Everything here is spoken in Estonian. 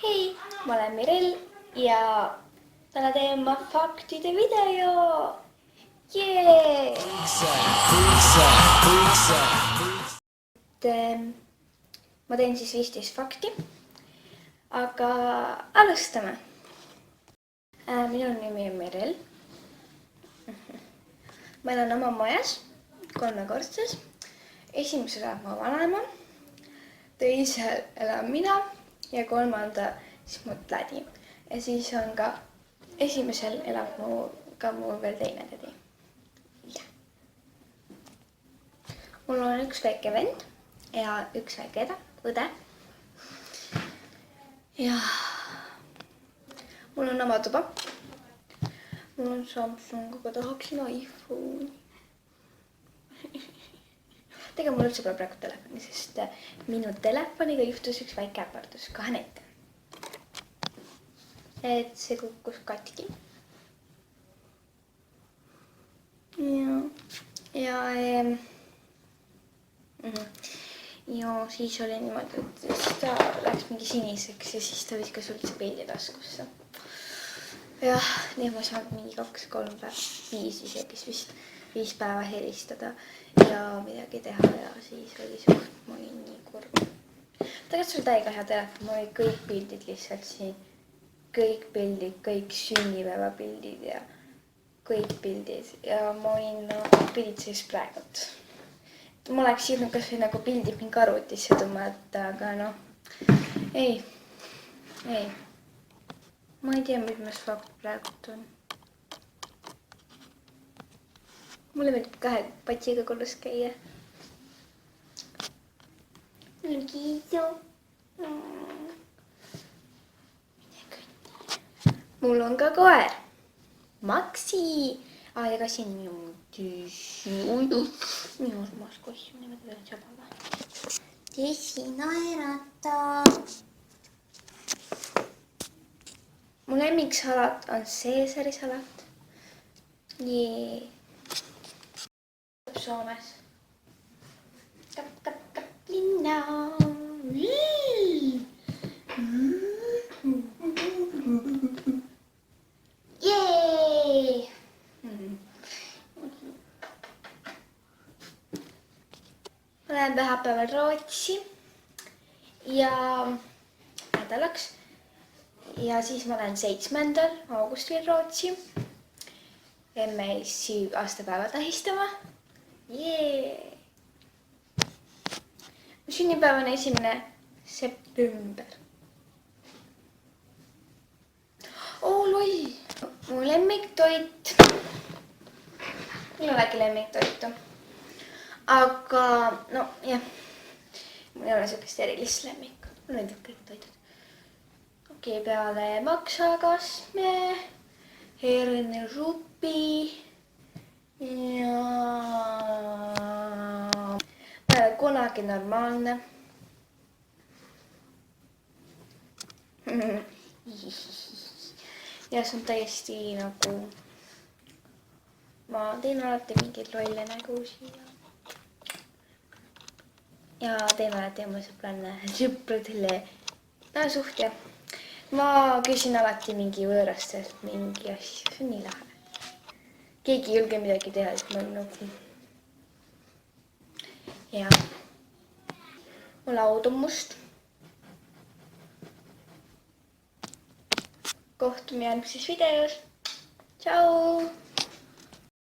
Hei, ma olen Mirel ja täna teen ma faktide video. Jee! Ma teen siis 15 fakti, aga alustame. Minu nimi on Mirel. Ma elan oma majas, 3-kortses. Esimesel elab mu vanaema, teisel elan mina ja 3. siis mu tädi. Ja siis on ka esimesel elab mul veel teine tädi. Ja. Mul on üks väike vend ja üks väike õde. Ja mul on oma tuba. Mul on Samsung, aga tahaksin iPhone'i. Tegelikult mul üldse pole praegu telefoni, sest minu telefoniga juhtus üks väike äpardus, kohe näitan. Et see kukkus katki. Ja siis oli niimoodi, et ta läks mingi siniseks ja siis ta viskas üldse pildi taskusse. Jah, nii ma saan mingi 2, 3 päeva, 5 isegi vist 5 päeva helistada ja midagi teha ja siis oli suht, ma olin nii kurb. Tegelikult sul täiega hea telefon, mul oli kõik pildid lihtsalt siin. Kõik pildid, kõik sünnipäevapildid ja kõik pildid ja ma olin pildid siis praegult. Ma oleks jõudnud kas või nagu pildid mingi arvutisse tõmmata, aga noh, ei. Ma ei tea, mis fakt praegult on. Mulle meeldib 2 patsiga kodus käia. Mul on Kiisu. Mul on ka koer. Maksi. Ja ka siin minu minu samas kossum niimoodi veel sabaga. Tessi naeratab. Mu lemmiksalat on Caesari salat. Jee. Soomes. Kap, linna. Jee! Ma lähen pühapäeval Rootsi ja nädalaks. Ja siis ma lähen 7. augustil Rootsi. MES-i aastapäeva tähistama. Jee! Mu sünnipäev on 1. september. Loll! Mu lemmiktoit. Mul ei olegi lemmiktoitu. Aga no jah, mul ei ole sellist erilist lemmikut. Mul meeldib kõik toidud. Okei, peale maksakasme, hernesupi ja ma ei ole kunagi normaalne. Ja see on täiesti nagu, ma teen alati mingeid lolle nägusid ja teen alati oma sõpradele suht ja ma küsin alati mingi võõrastelt mingi asja, see on nii lahe. Keegi ei julge midagi teha, siis ma olen nagu. Ja mu laud on must. Kohtume järgmises videos. Tšau!